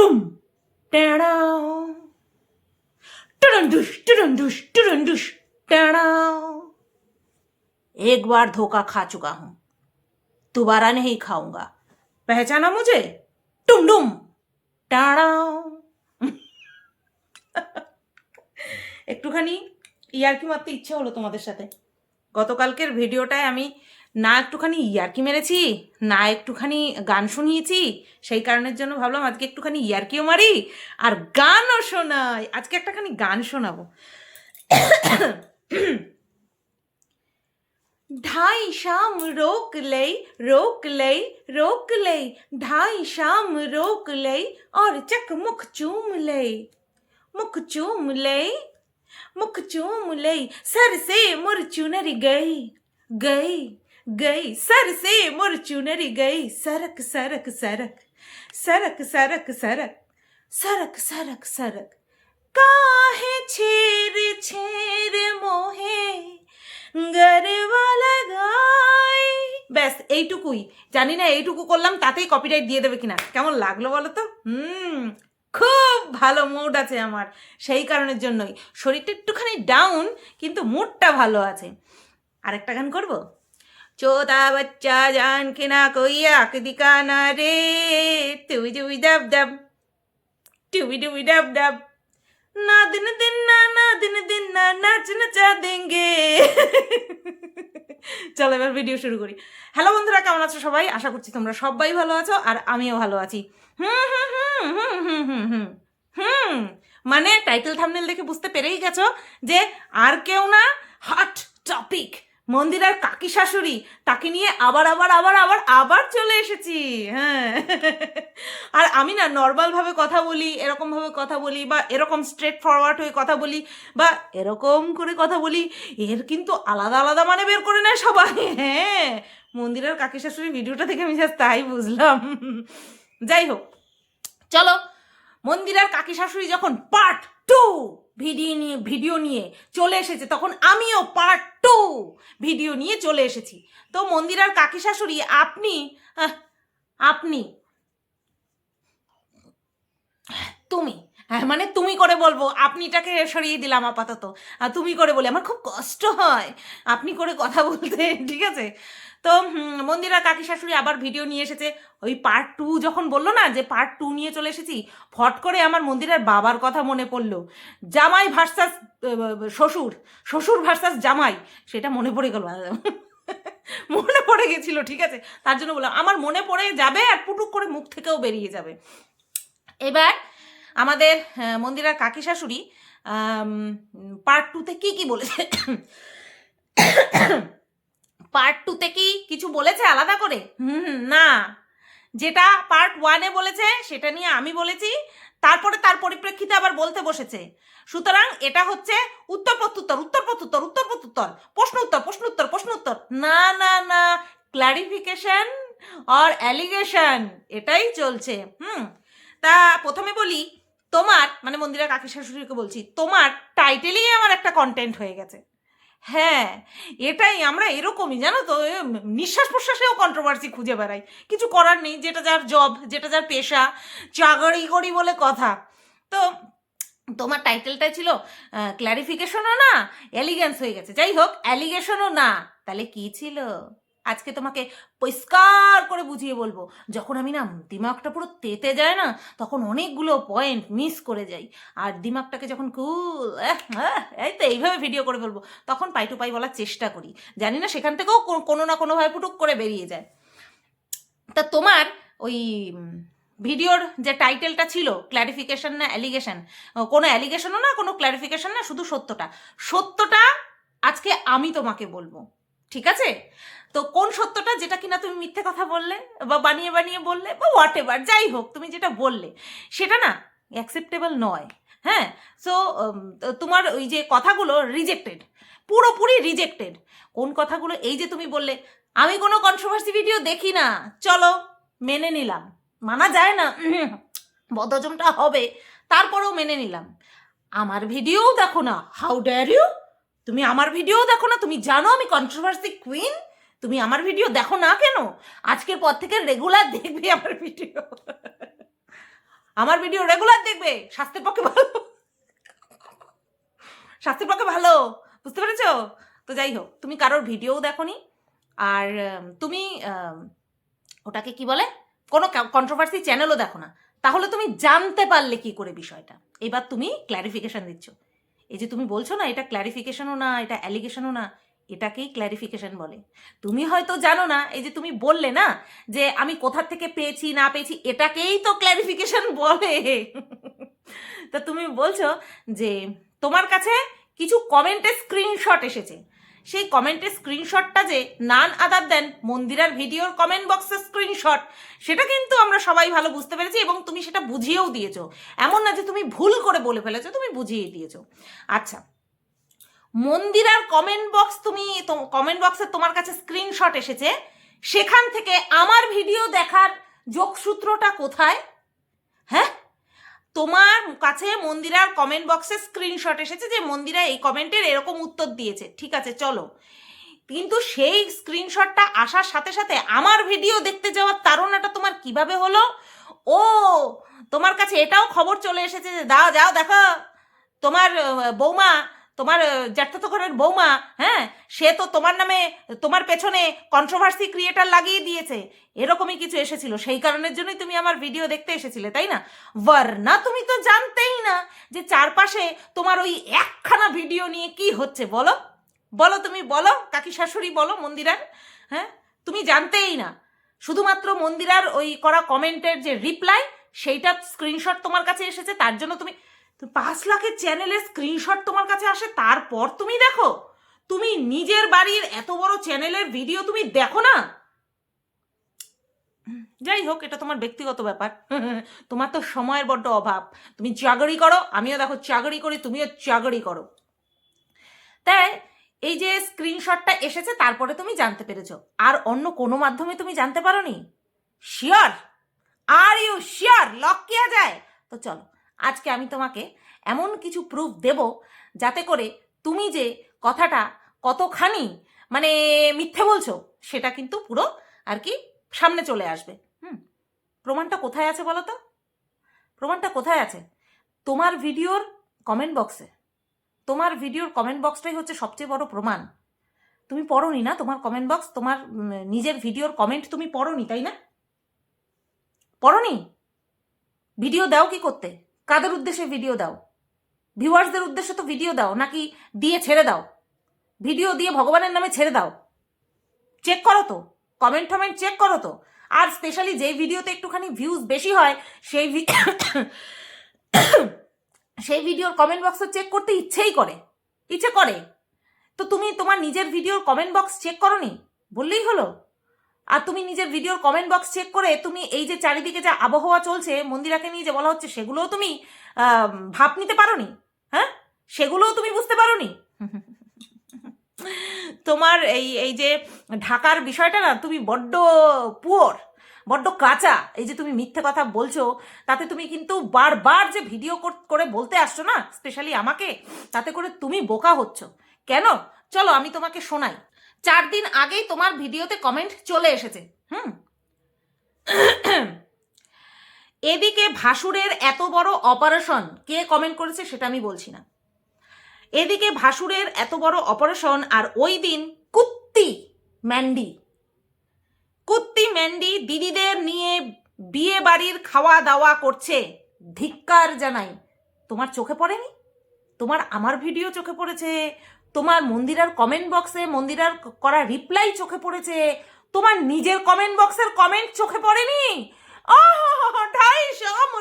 डुम टेढ़ाओ टुरंडुश टेढ़ाओ। एक बार धोखा खा चुका हूं, दोबारा नहीं खाऊंगा। पहचाना मुझे? टुम डुम टेढ़ाओ। একটুখানি ইয়ার্কি মারতে ইচ্ছে হলো তোমাদের সাথে। গতকালকের ভিডিওটায় আমি না একটুখানি ইয়ার্কি মেরেছি, না একটুখানি গান শুনিয়েছি, সেই কারণের জন্য ভাবলাম আজকে একটুখানি ইয়ার্কিও মারি আর গানও শোনাই। আজকে একটাখানি গান শোনাবো। ढाई शाम रोक ले ढाई शाम रोक ले और चक मुख चूम ले सर से मुर चुनरी गई सर से मुर चुनरी गई। सरक सरक सरक सरक सरक सरक सरक सरक सरक काहे छेर छेर मोहे গরবা লাগাই। ব্যাস এইটুকুই, জানি না এইটুকু করলাম তাতেই কপিরাইট দিয়ে দেবে কিনা। কেমন লাগলো বলো তো? খুব ভালো মুড আছে আমার, সেই কারণের জন্যই। শরীরটা একটুখানি ডাউন, কিন্তু মুডটা ভালো আছে। আরেকটা গান করব। চোদা বাচ্চা জান কে না কই আঁক দিকানা রে টুবি টুবি ডাব ডাব টুবি টুবি ডাব ডাব না দিন দিন না নাচ নাচা দেঙ্গে। চলো এবার ভিডিও শুরু করি। হ্যালো বন্ধুরা, কেমন আছো সবাই? আশা করছি তোমরা সবাই ভালো আছো আর আমিও ভালো আছি। মানে টাইটেল থাম্বনেল দেখে বুঝতে পেরেই গেছো যে আর কেউ না, হট টপিক মন্দিরার কাকি শাশুড়ি, তাকে নিয়ে আবার চলে এসেছি। হ্যাঁ, আর আমি না নর্মালভাবে কথা বলি, এরকমভাবে কথা বলি, বা এরকম স্ট্রেট ফরওয়ার্ড হয়ে কথা বলি, বা এরকম করে কথা বলি, এর কিন্তু আলাদা আলাদা মানে বের করে নেয় সবাই। হ্যাঁ, মন্দিরার কাকি শাশুড়ি ভিডিওটা থেকে আমি জাস্ট তাই বুঝলাম। যাই হোক, চলো। মন্দিরার কাকি শাশুড়ি যখন পার্ট 2 ভিডিও নিয়ে চলে এসেছে, তখন আমিও পার্ট 2 ভিডিও নিয়ে চলে এসেছি। তো মন্দিরার কাকি শাশুড়ি, আপনি তুমি, মানে তুমি করে বলবো, আপনিটাকে সরিয়ে দিলাম আপাতত, তুমি করে বলি, আমার খুব কষ্ট হয় আপনি করে কথা বলতে, ঠিক আছে? তো মন্দিরা কাকি শাশুড়ি আবার ভিডিও নিয়ে এসেছে। ওই পার্ট 2 যখন বললো না যে পার্ট 2 নিয়ে চলে এসেছি, ফট করে আমার মন্দিরার বাবার কথা মনে পড়লো। জামাই ভার্সাস শ্বশুর ভার্সাস জামাই, সেটা মনে পড়ে গেল, মনে পড়ে গেছিল, ঠিক আছে? তার জন্য বললাম, আমার মনে পড়ে যাবে আর পুটুক করে মুখ থেকেও বেরিয়ে যাবে। এবার আমাদের মন্দিরার কাকি শাশুড়ি পার্ট 2-তে কি বলেছে? পার্ট 2-তে কি কিছু বলেছে আলাদা করে? না, যেটা পার্ট 1-এ বলেছে সেটা নিয়ে আমি বলেছি, তারপরে তার পরিপ্রেক্ষিতে আবার বলতে বসেছে। সুতরাং এটা হচ্ছে উত্তর প্রত্যুত্তর, প্রশ্ন উত্তর। না, ক্লারিফিকেশন আর অ্যালিগেশন, এটাই চলছে। তা প্রথমে বলি, তোমার মানে মন্দিরা কাকি শাশুড়িকে বলছি, তোমার টাইটেলই আমার একটা কন্টেন্ট হয়ে গেছে। হ্যাঁ, এটাই আমরা এরকমই, জানো তো, নিঃশ্বাস প্রশ্বাসেও কন্ট্রোভার্সি খুঁজে বেড়াই। কিছু করার নেই, যেটা যার জব, যেটা যার পেশা, চাকরি করি বলে কথা। তো তোমার টাইটেলটাই ছিল ক্ল্যারিফিকেশনও না, এলিগেন্স হয়ে গেছে। যাই হোক, অ্যালিগেশনও না, তাহলে কি ছিল? আজকে তোমাকে পরিষ্কার করে বুঝিয়ে বলবো। যখন আমি না দিমাগটা পুরো তেতে যায় না, তখন অনেকগুলো পয়েন্ট মিস করে যাই। আর দিমাগটাকে যখন কুল এই তো এইভাবে ভিডিও করে বলবো, তখন পাই টু পাই বলার চেষ্টা করি। জানি না সেখান থেকেও কোনো না কোনোভাবে পুটুক করে বেরিয়ে যায়। তা তোমার ওই ভিডিওর যে টাইটেলটা ছিল ক্ল্যারিফিকেশন না অ্যালিগেশন, কোনো অ্যালিগেশনও না, কোনো ক্ল্যারিফিকেশন না, শুধু সত্যটা আজকে আমি তোমাকে বলবো, ঠিক আছে? তো কোন সত্যটা, যেটা কিনা তুমি মিথ্যে কথা বললে বা বানিয়ে বললে বা হোয়াট এভার, যাই হোক, তুমি যেটা বললে সেটা না অ্যাকসেপ্টেবল নয়। হ্যাঁ, সো তোমার ওই যে কথাগুলো রিজেক্টেড, পুরোপুরি রিজেক্টেড। কোন কথাগুলো? এই যে তুমি বললে আমি কোনো কন্ট্রোভার্সি ভিডিও দেখি না, চলো মেনে নিলাম, মানা যায় না, বদহজমটা হবে, তারপরেও মেনে নিলাম। আমার ভিডিওও দেখো না, হাউ ডেয়ার ইউ? তুমি আমার ভিডিও দেখো না? তুমি জানো আমি কন্ট্রোভার্সি কুইন, তুমি আমার ভিডিও দেখো না কেন? আজকের পর থেকে রেগুলার দেখবে আমার ভিডিও। আমার ভিডিও রেগুলার দেখবে, স্বাস্থ্যের পক্ষে ভালো, স্বাস্থ্যের পক্ষে ভালো, বুঝতে পেরেছো? তো যাই হোক, তুমি কারোর ভিডিওও দেখোনি, আর তুমি ওটাকে কি বলে, কোনো কন্ট্রোভার্সি চ্যানেলও দেখো না, তাহলে তুমি জানতে পারলে কি করে বিষয়টা? এবার তুমি ক্ল্যারিফিকেশন দিচ্ছ। এই যে তুমি বলছো না এটা ক্ল্যারিফিকেশনও না, এটা অ্যালিগেশনও না, এটাকেই ক্ল্যারিফিকেশন বলে। তুমি হয়তো জানো না, এই যে তুমি বললে না যে আমি কোথা থেকে পেয়েছি না পেয়েছি, এটাকেই তো ক্ল্যারিফিকেশন বলে। তা তুমি বলছো যে তোমার কাছে কিছু কমেন্টের স্ক্রিনশট এসেছে, সেই কমেন্টের স্ক্রিনশটটা যে নান আদার দেন মন্দিরার ভিডিওর কমেন্ট বক্সের স্ক্রিনশট, সেটা কিন্তু আমরা সবাই ভালো বুঝতে পেরেছি, এবং তুমি সেটা বুঝিয়েও দিয়েছো। এমন না যে তুমি ভুল করে বলে ফেলেছো, তুমি বুঝিয়ে দিয়েছো। আচ্ছা, মন্দিরার কমেন্ট বক্স, তুমি কমেন্ট বক্সে তোমার কাছে স্ক্রিনশট এসেছে, সেখান থেকে আমার ভিডিও দেখার যোগসূত্রটা কোথায়? হ্যাঁ, তোমার কাছে মন্দিরার কমেন্ট বক্সে স্ক্রিনশট এসেছে যে মন্দিরা এই কমেন্টের এরকম উত্তর দিয়েছে, ঠিক আছে চলো, কিন্তু সেই স্ক্রিনশটটা আসার সাথে সাথে আমার ভিডিও দেখতে যাওয়ার তাড়নাটা তোমার কিভাবে হলো? ও, তোমার কাছে এটাও খবর চলে এসেছে যে দাও যাও দেখো তোমার বৌমা, তোমার জ্যাঠাতো ঘরের বৌমা, হ্যাঁ, সে তো তোমার নামে, তোমার পেছনে কন্ট্রোভার্সি ক্রিয়েটার লাগিয়ে দিয়েছে, এরকমই কিছু এসেছিল, সেই কারণের জন্যই তুমি আমার ভিডিও দেখতে এসেছিলে, তাই না? ভার্না তুমি তো জানতেই না যে চারপাশে তোমার ওই একখানা ভিডিও নিয়ে কি হচ্ছে, বলো বলো, তুমি বলো, কাকি শাশুড়ি বলো মন্দিরার, হ্যাঁ, তুমি জানতেই না, শুধুমাত্র মন্দিরার ওই করা কমেন্টের যে রিপ্লাই, সেইটা স্ক্রিনশট তোমার কাছে এসেছে, তার জন্য তুমি 5 লাখের চ্যানেলের স্ক্রিনশট তোমার কাছে আসে, তারপর তুমি দেখো? তুমি নিজের বাড়ির এত বড় চ্যানেলের ভিডিও তুমি দেখো না? যাই হোক, এটা তোমার ব্যক্তিগত ব্যাপার। তোমার তো সময়ের বড্ড অভাব, তুমি চাকরি করো, আমিও দেখো চাকরি করি, তুমিও চাকরি করো, তাই এই যে স্ক্রিনশটটা এসেছে তারপরে তুমি জানতে পেরেছো, আর অন্য কোনো মাধ্যমে তুমি জানতে পারোনি? Sure? Are you sure lock কিয়া যায়? তো চলো, আজকে আমি তোমাকে এমন কিছু প্রুফ দেব যাতে করে তুমি যে কথাটা কতখানি মানে মিথ্যে বলছো সেটা কিন্তু পুরো আর কি সামনে চলে আসবে। প্রমাণটা কোথায় আছে বলো তো? প্রমাণটা কোথায় আছে? তোমার ভিডিওর কমেন্ট বক্সে। তোমার ভিডিওর কমেন্ট বক্সটাই হচ্ছে সবচেয়ে বড় প্রমাণ। তুমি পড়োনি না তোমার কমেন্ট বক্স? তোমার নিজের ভিডিওর কমেন্ট তুমি পড়োনি, তাই না? পড়োনি? ভিডিও দাও কি করতে? কাদের উদ্দেশ্যে ভিডিও দাও? ভিউয়ার্সদের উদ্দেশ্যে তো ভিডিও দাও, নাকি দিয়ে ছেড়ে দাও? ভিডিও দিয়ে ভগবানের নামে ছেড়ে দাও? চেক করো তো, কমেন্ট টমেন্ট চেক করো তো। আর স্পেশালি যেই ভিডিওতে একটুখানি ভিউজ বেশি হয় সেই সেই ভিডিওর কমেন্ট বক্সে চেক করতে ইচ্ছে করে। তো তুমি তোমার নিজের ভিডিওর কমেন্ট বক্স চেক করোনি বললেই হলো? আর তুমি নিজের ভিডিওর কমেন্ট বক্স চেক করে তুমি এই যে চারিদিকে যা আবহাওয়া চলছে মন্দিরাকে নিয়ে যে বলা হচ্ছে, সেগুলোও তুমি ভাব নিতে পারোনি? হ্যাঁ, সেগুলোও তুমি বুঝতে পারোনি? তোমার এই এই যে ঢাকার বিষয়টা না, তুমি বড্ড পুয়ার, বড্ড কাঁচা। এই যে তুমি মিথ্যে কথা বলছো, তাতে তুমি কিন্তু বারবার যে ভিডিও করে বলতে আসছো না, স্পেশালি আমাকে, তাতে করে তুমি বোকা হচ্ছ। কেন? চলো আমি তোমাকে শোনাই। 4 দিন আগেই তোমার ভিডিওতে কমেন্ট চলে এসেছে। এদিকে ভাসুরের এত বড় অপারেশন, কে কমেন্ট করেছে সেটা আমি বলছি না। এদিকে ভাসুরের এত বড় অপারেশন, আর ওই দিন কুত্তি ম্যান্ডি দিদিদের নিয়ে বিয়ে বাড়ির খাওয়া দাওয়া করছে। ধিক্কার জানাই। তোমার চোখে পড়েনি? তোমার আমার ভিডিও চোখে পড়েছে, তোমার মন্দিরার কমেন্ট বক্সে মন্দিরার করা রিপ্লাই চোখে পড়েছে, তোমার নিজের কমেন্ট বক্সের কমেন্ট চোখে পড়েনি? ঢাই শাম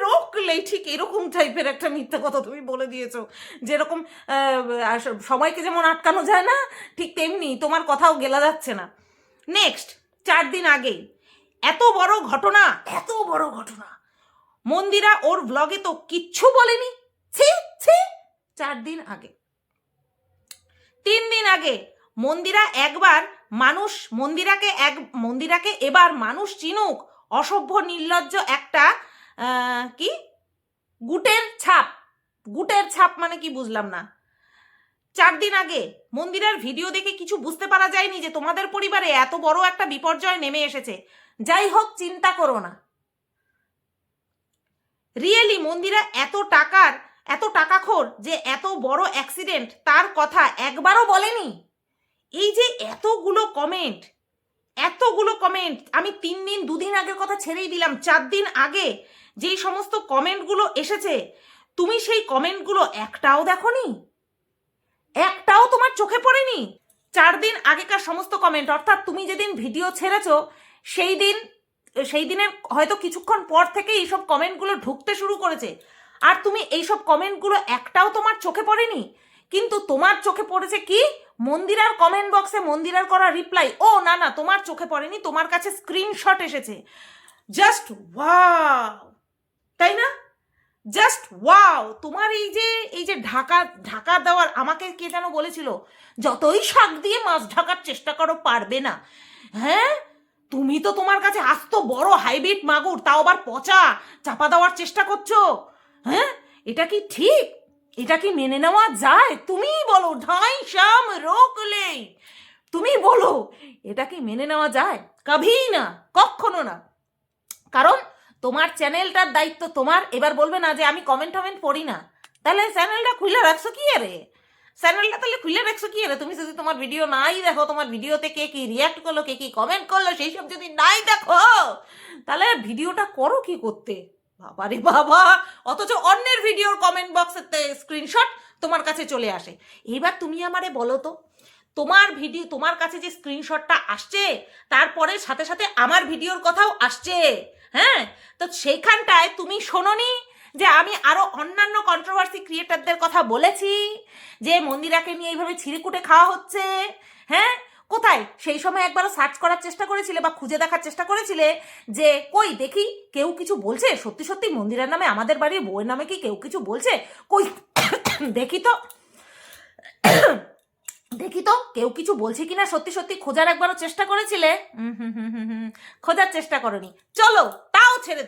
রোকলেই ঠিক এরকম টাইপের একটা মিথ্যে কথা তুমি বলে দিয়েছো, যেরকম সবাইকে যেমন আটকানো যায় না, ঠিক তেমনি তোমার কথাও গেলা যাচ্ছে না। নেক্সট 4 দিন আগেই এত বড় ঘটনা মন্দিরা ওর ব্লগে তো কিচ্ছু বলেনি। 4 দিন আগে, 3 দিন আগে মন্দিরাকে এবার মানুষ চিনুক, অসভ্য নির্লজ্জ একটা কি গুটের ছাপ মানে কি বুঝলাম না। 4 দিন আগে মন্দিরার ভিডিও দেখে কিছু বুঝতে পারা যায়নি যে তোমাদের পরিবারে এত বড় একটা বিপর্যয় নেমে এসেছে। যাই হোক, চিন্তা করো না, রিয়েলি মন্দিরা এত টাকাখোর যে এত বড় অ্যাক্সিডেন্ট তার কথা একবারও বলেনি? এই যে এতগুলো কমেন্ট আমি 3 দিন 2 দিন আগের কথা ছেড়েই দিলাম, 4 দিন আগে যেই সমস্ত কমেন্টগুলো এসেছে, তুমি সেই কমেন্টগুলো একটাও দেখোনি? একটাও তোমার চোখে পড়েনি? 4 দিন আগেকার সমস্ত কমেন্ট, অর্থাৎ তুমি যেদিন ভিডিও ছেড়েছো সেই দিনের হয়তো কিছুক্ষণ পর থেকে এইসব কমেন্টগুলো ঢুকতে শুরু করেছে, আর তুমি এইসব কমেন্টগুলো একটাও তোমার চোখে পড়েনি। কিন্তু তোমার চোখে পড়েছে কি? মন্দিরার কমেন্ট বক্সে মন্দিরার করা রিপ্লাই। ও না না, তোমার চোখে পড়েনি, তোমার কাছে স্ক্রিনশট এসেছে। জাস্ট ওয়াও, তাই না? Just wow. তোমার এই যে ঢাকা দেওয়ার, আমাকে কে যেন বলেছিল, যতই শাক দিয়ে মাছ ঢাকার চেষ্টা করো পারবে না। হ্যাঁ, তুমি তো তোমার কাছে আস্ত বড় হাইব্রিড মাগুর, তাও আবার পচা, চাপা দেওয়ার চেষ্টা করছো। হ্যাঁ, এটা কি ঠিক? এটা কি মেনে নেওয়া যায়? তুমিই বলো, ঢাই শাম রোকলে, তুমি বলো, এটা কি মেনে নেওয়া যায়? কভি না, কখনো না। কারণ তোমার চ্যানেলটার দায়িত্ব তোমার। এবার বলবে না যে আমি কমেন্ট পড়ি না, তাহলে চ্যানেলটা খুলে রাখছো কি রে? চ্যানেলটা তাহলে খুলে রাখছো কি রে? তুমি যদি তোমার ভিডিও নাই দেখো, তোমার ভিডিওতে কে কি রিয়াক্ট করলো, কে কি কমেন্ট করলো, সেই সব যদি নাই দেখো, তাহলে ভিডিওটা করো কি করতে? বাবা রে বাবা, অথচ অন্যের ভিডিওর কমেন্ট বক্সেতে স্ক্রিনশট তোমার কাছে চলে আসে। এবার তুমি আমারে বলো তো, তোমার কাছে যে স্ক্রিনশটটা আসছে, তারপরে সাথে সাথে আমার ভিডিওর কথাও আসছে। হ্যাঁ, তো সেইখানটায় তুমি শোনোনি যে আমি আরো অন্যান্য কন্ট্রোভার্সি ক্রিয়েটারদের কথা বলেছি যে মন্দিরাকে নিয়ে এইভাবে ছিঁড়েকুটে খাওয়া হচ্ছে? হ্যাঁ, কোথায়? সেই সময় একবারও সার্চ করার চেষ্টা করেছিলে বা খুঁজে দেখার চেষ্টা করেছিলে যে কই দেখি কেউ কিছু বলছে? সত্যি সত্যি মন্দিরার নামে, আমাদের বাড়ির বউয়ের নামে কি কেউ কিছু বলছে? কই দেখি তো, কেউ কিছু বলছে কিনা সত্যি সত্যি খোঁজার একবারও চেষ্টা করেছিলে? খোঁজার চেষ্টা করনি। চলো, তাও ছেড়ে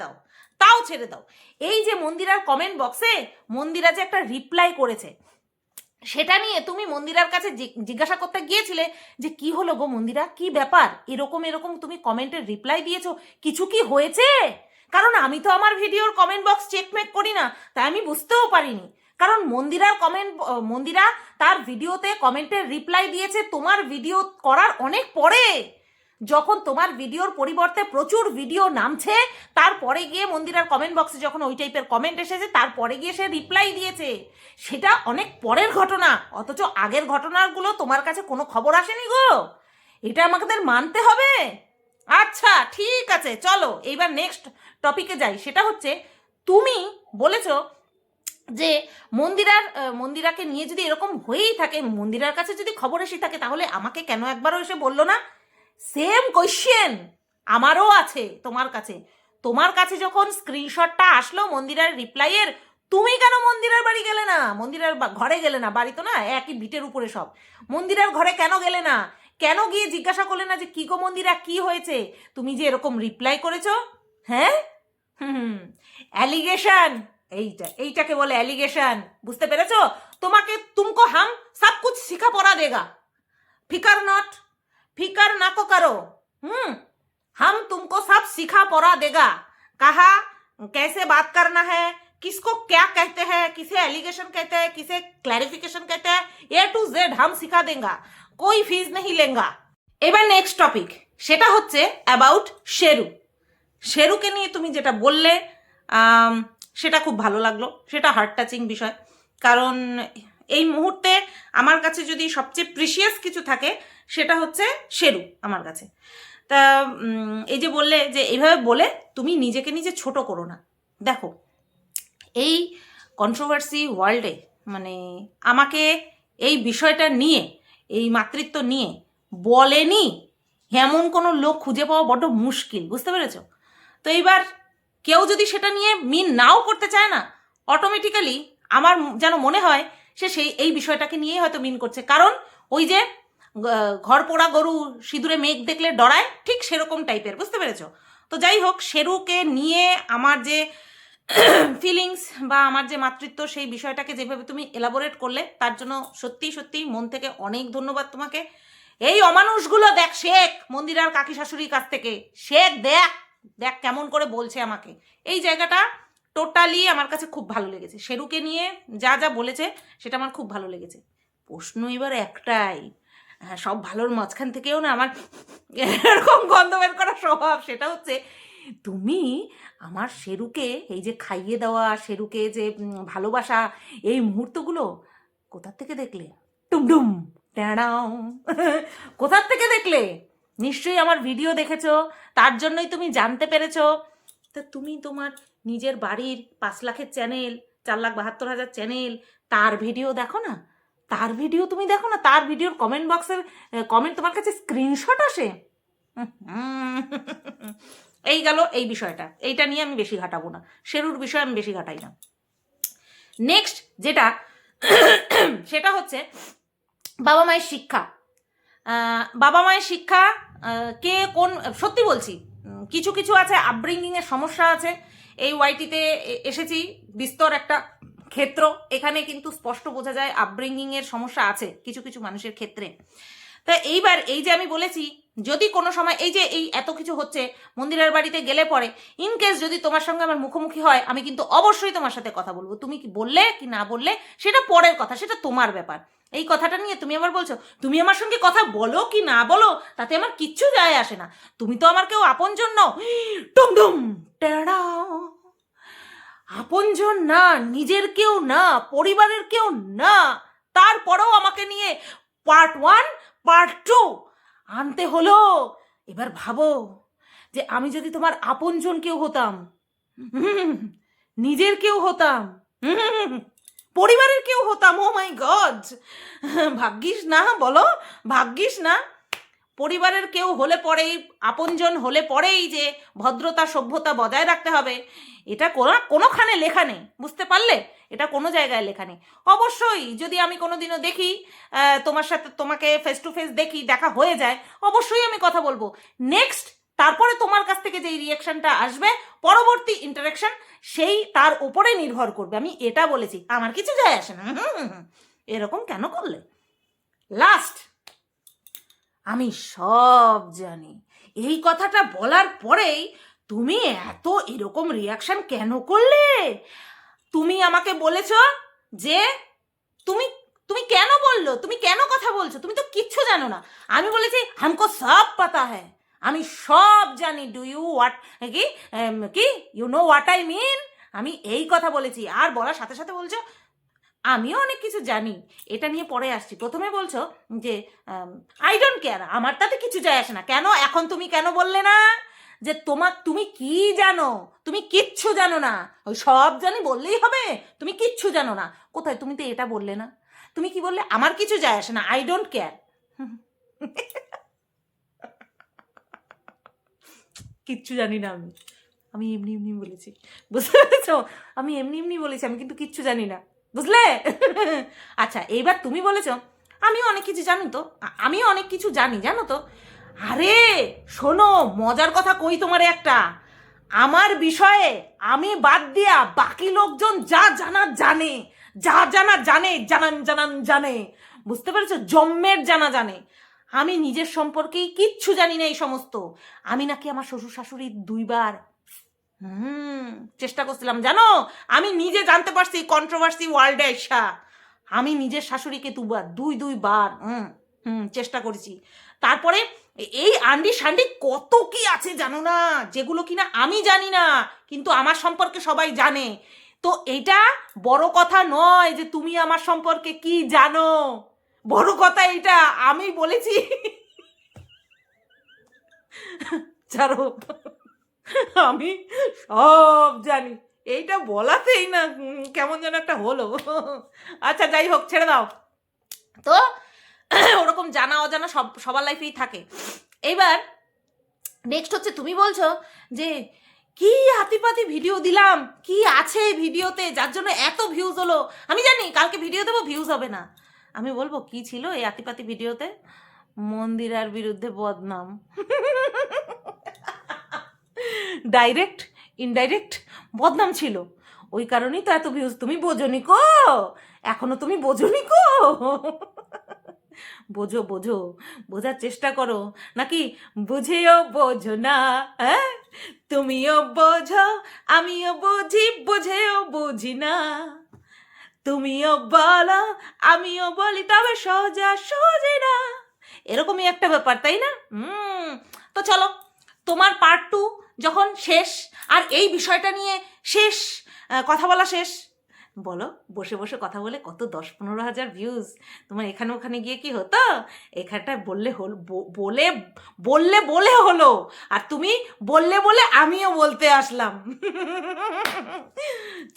দাও। এই যে মন্দিরার কমেন্ট বক্সে মন্দিরা যে একটা রিপ্লাই করেছে, সেটা নিয়ে তুমি মন্দিরার কাছে জিজ্ঞাসা করতে গিয়েছিলে যে কি হলো গো মন্দিরা, কি ব্যাপার, এরকম তুমি কমেন্টের রিপ্লাই দিয়েছো, কিছু কি হয়েছে? কারণ আমি তো আমার ভিডিওর কমেন্ট বক্স চেকমেক করি না, তাই আমি বুঝতেও পারিনি। কারণ মন্দিরা তার ভিডিওতে কমেন্টের রিপ্লাই দিয়েছে তোমার ভিডিও করার অনেক পরে, যখন তোমার ভিডিওর পরিবর্তে প্রচুর ভিডিও নামছে, তারপরে গিয়ে মন্দিরার কমেন্ট বক্সে যখন ওই টাইপের কমেন্ট এসেছে, তারপরে গিয়ে সে রিপ্লাই দিয়েছে। সেটা অনেক পরের ঘটনা, অথচ আগের ঘটনাগুলো তোমার কাছে কোনো খবর আসেনি গো। এটা আমাদের মানতে হবে। আচ্ছা ঠিক আছে, চলো এইবার নেক্সট টপিকে যাই। সেটা হচ্ছে, তুমি বলেছো যে মন্দিরাকে নিয়ে যদি এরকম হয়েই থাকে, মন্দিরার কাছে যদি খবর এসে থাকে, তাহলে আমাকে কেন একবারও এসে বললো না? সেম কোয়েশ্চেন আমারও আছে তোমার কাছে যখন স্ক্রিনশটটা আসলো মন্দিরার রিপ্লাইয়ের, তুমি কেন মন্দিরার বাড়ি গেলে না? মন্দিরার ঘরে গেলে না? বাড়ি তো না, একই ভিটের উপরে সব। মন্দিরার ঘরে কেন গেলে না? কেন গিয়ে জিজ্ঞাসা করলে না যে কি গো মন্দিরা, কি হয়েছে, তুমি যে এরকম রিপ্লাই করেছো? হ্যাঁ, অ্যালিগেশন, এইটাকে বলে অ্যালিগেশন, বুঝতে পেরেছো? তুমকো হাম সব কুছ শিখা পড়া দেগা, फिकर ना को करो। हम तुमको सब सिखा पढ़ा देगा। कहा कैसे बात करना है, किसको क्या कहते हैं, किसे एलिगेशन कहते हैं, किसे क्लैरिफिकेशन कहते हैं, ए टू जेड हम सिखा देंगे, कोई फीस नहीं लेंगे। এবার নেক্সট টপিক, সেটা হচ্ছে অ্যাবাউট শেরুকে নিয়ে তুমি যেটা বললে, সেটা খুব ভালো লাগলো, সেটা হার্ট টাচিং বিষয়। কারণ এই মুহূর্তে আমার কাছে যদি সবচেয়ে প্রিশিয়াস কিছু থাকে, সেটা হচ্ছে শেরু আমার কাছে। তা এই যে বললে যে এইভাবে বলে তুমি নিজেকে নিজে ছোট করো না। দেখো, এই কন্ট্রোভার্সি ওয়ার্ল্ডে মানে আমাকে এই বিষয়টা নিয়ে, এই মাতৃত্ব নিয়ে বলেনি এমন কোনো লোক খুঁজে পাওয়া বড্ড মুশকিল, বুঝতে পেরেছ? তো এইবার কেউ যদি সেটা নিয়ে মিন নাও করতে চায় না, অটোমেটিক্যালি আমার যেন মনে হয় সে এই বিষয়টাকে নিয়েই হয়তো মিন করছে। কারণ ওই যে ঘর পোড়া গরু সিঁদুরে মেঘ দেখলে ডরায়, ঠিক সেরকম টাইপের, বুঝতে পেরেছো? তো যাই হোক, শেরুকে নিয়ে আমার যে ফিলিংস বা আমার যে মাতৃত্ব, সেই বিষয়টাকে যেভাবে তুমি এলাবোরেট করলে, তার জন্য সত্যি সত্যি মন থেকে অনেক ধন্যবাদ তোমাকে। এই অমানুষগুলো দেখ, শেখ মন্দিরার কাকি শাশুড়ির কাছ থেকে শেখ, দেখ কেমন করে বলছে আমাকে। এই জায়গাটা টোটালি আমার কাছে খুব ভালো লেগেছে। শেরুকে নিয়ে যা যা বলেছে সেটা আমার খুব ভালো লেগেছে। প্রশ্ন এবার একটাই, হ্যাঁ, সব ভালোর মাঝখান থেকেও না আমার এরকম গন্ধ বের করা স্বভাব, সেটা হচ্ছে তুমি আমার শেরুকে এই যে খাইয়ে দেওয়া, শেরুকে যে ভালোবাসা, এই মুহূর্তগুলো কোথার থেকে দেখলে? টুমডুম ট্যাঁড়াও কোথার থেকে দেখলে? নিশ্চয়ই আমার ভিডিও দেখেছো, তার জন্যই তুমি জানতে পেরেছো। তা তুমি তোমার নিজের বাড়ির 5 লাখের চ্যানেল, 4,72,000 চ্যানেল, তার ভিডিও দেখো না? তার ভিডিও তুমি দেখো না? তার ভিডিওর কমেন্ট বক্সের কমেন্ট তোমার কাছে স্ক্রিনশট আসে? এই গেল এই বিষয়টা, এইটা নিয়ে আমি বেশি ঘাটাবো না, শেরুর বিষয় আমি বেশি ঘাটাই না। নেক্সট যেটা সেটা হচ্ছে বাবা মায়ের শিক্ষা। বাবা মায়ের শিক্ষা কে কোন, সত্যি বলছি কিছু কিছু আছে আপব্রিঙ্গিংয়ের সমস্যা আছে। এই ওয়াইটিতে এসেছি, বিস্তর একটা ক্ষেত্র, এখানে কিন্তু স্পষ্ট বোঝা যায় আপব্রিঙ্গিংয়ের সমস্যা আছে কিছু কিছু মানুষের ক্ষেত্রে। তা এইবার এই যে আমি বলেছি, যদি কোনো সময় এই যে এই এত কিছু হচ্ছে মন্দিরের বাড়িতে গেলে পরে ইনকেস যদি তোমার সঙ্গে আমার মুখোমুখি হয়, আমি কিন্তু অবশ্যই তোমার সাথে কথা বলবো। তুমি কি বললে কি না বললে সেটা পরের কথা, সেটা তোমার ব্যাপার। এই কথাটা নিয়ে তুমি আবার বলছো তুমি আমার সঙ্গে কথা বলো কি না বলো তাতে আমার কিচ্ছু যায় আসে না, তুমি তো আমার কেউ আপনজন নও। টুমডুম টেড়াও, আপনজন না, নিজের কেউ না, পরিবারের কেউ না, তারপরেও আমাকে নিয়ে পার্ট 1 পার্ট 2 আনতে হলো। এবার ভাবো যে আমি যদি তোমার আপনজন কেউ হতাম, নিজের কেউ হতাম, পরিবারের কেউ হতাম, ও মাই গড, ভাগ্যিস না, বলো ভাগ্যিস না। পরিবারের কেউ হলে পরেই, আপনজন হলে পরেই যে ভদ্রতা সভ্যতা বজায় রাখতে হবে, এটা কোনোখানে লেখা নেই, বুঝতে পারলে? এটা কোনো জায়গায় লেখা নেই। অবশ্যই যদি আমি কোনোদিনও দেখি তোমার সাথে, তোমাকে ফেস টু ফেস দেখি, দেখা হয়ে যায়, অবশ্যই আমি কথা বলবো। নেক্সট তারপরে তোমার কাছ থেকে যেই রিয়াকশনটা আসবে, পরবর্তী ইন্টারাকশন, সেই তার উপরে নির্ভর করবে। আমি এটা বলেছি, আমার কিছু যায় আসে না। এরকম কেন করলে? লাস্ট, আমি সব জানি, এই কথাটা বলার পরেই তুমি এত এরকম রিয়াকশন কেন করলে? তুমি আমাকে বলেছ যে তুমি তুমি কেন বললো, তুমি কেন কথা বলছো, তুমি তো কিচ্ছু জানো না। আমি বলেছি হামকো সব পাতা হ্যায়, আমি সব জানি। ডু ইউ হোয়াট কি কি you know what I mean? আমি এই কথা বলেছি, আর বলার সাথে সাথে বলছো আমিও অনেক কিছু জানি। এটা নিয়ে পরে আসছি। প্রথমে বলছো যে আই ডোন্ট কেয়ার, আমার তাতে কিছু যায় আসে না। কেন এখন তুমি কেন বললে না যে তুমি কি জানো? তুমি কিচ্ছু জানো না। ওই সব জানি বললেই হবে? তুমি কিচ্ছু জানো না কোথায়? তুমি তো এটা বললে না। তুমি কি বললে? আমার কিছু যায় আসে না, আই ডোন্ট কেয়ার। কিচ্ছু জানি না আমি, আমি এমনি এমনি বলেছি, বুঝতে পেরেছো? আমি এমনি এমনি বলেছি, আমি কিন্তু কিচ্ছু জানি না, বুঝলে? আচ্ছা, এইবার তুমি বলেছ আমিও অনেক কিছু জানি, তো আমিও অনেক কিছু জানি জানো তো। আরে শোনো, মজার কথা কই তোমারে একটা, আমার বিষয়ে আমি বাদ দিয়া বাকি লোকজন যা জানা জানে, যা জানা জানে, জানে, বুঝতে পেরেছো? জম্মের জানা জানে। আমি নিজের সম্পর্কেই কিচ্ছু জানি না এই সমস্ত। আমি নাকি আমার শ্বশুর শাশুড়ি 2 বার চেষ্টা করছিলাম জানো। আমি নিজে জানতে পারছি কন্ট্রোভার্সি ওয়ার্ল্ডে আইসা, আমি নিজের শাশুড়িকে 2 বার, 2 বার চেষ্টা করেছি। তারপরে এই আন্ডি শান্ডি কত কি আছে জানো না, যেগুলো কিনা আমি জানি না, কিন্তু আমার সম্পর্কে সবাই জানে। তো এটা বড় কথা নয় যে তুমি আমার সম্পর্কে কি জানো, বড় কথা এইটা আমি বলেছি। ছাড়ো, আমি সব জানি, এইটা বলাতেই না কেমন যেন একটা হলো। আচ্ছা যাই হোক, ছেড়ে দাও তো। ওরকম জানা অজানা সবার লাইফেই থাকে। এইবার নেক্সট হচ্ছে, তুমি বলছো যে কি হাতিপাতি ভিডিও দিলাম, কি আছে ভিডিওতে যার জন্য এত ভিউজ হলো। আমি জানি কালকে ভিডিও দেবো, ভিউজ হবে না। আমি বলবো কি ছিল এই হাতিপাতি ভিডিওতে? মন্দিরার বিরুদ্ধে বদনাম, ডাইরেক্ট ইনডাইরেক্ট বদনাম ছিল, ওই কারণেই তো এত ভিউজ। তুমি বোঝনি কো, এখনো তুমি বোঝনি কো। বোঝো বোঝো, বোঝার চেষ্টা করো, নাকি বুঝেও বোঝো না? হ্যাঁ, তুমিও বোঝো, আমিও বুঝি, বুঝেও বুঝি না। তুমিও বলো, আমিও বলি, তবে সোজা সোজে না। এরকমই একটা ব্যাপার, তাই না? তো চলো, তোমার পার্ট 2 যখন শেষ, আর এই বিষয়টা নিয়ে শেষ, কথা বলা শেষ, বলো, বসে বসে কথা বলে কত 10-15 হাজার ভিউজ, তোমার এখানে ওখানে গিয়ে কি হতো? এখানটায় বললে হল, বলে বললে বলে হলো, আর তুমি বললে বলে আমিও বলতে আসলাম।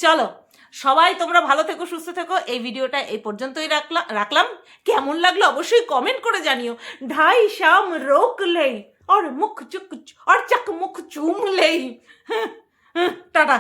চলো, সবাই তোমরা ভালো থেকো, সুস্থ থেকো। এই ভিডিওটা এই পর্যন্তই রাখলাম। কেমন লাগলো অবশ্যই কমেন্ট করে জানিও। ढाई शाम रोक ले और मुख चुक और चक मुख चूम ले। टाटा।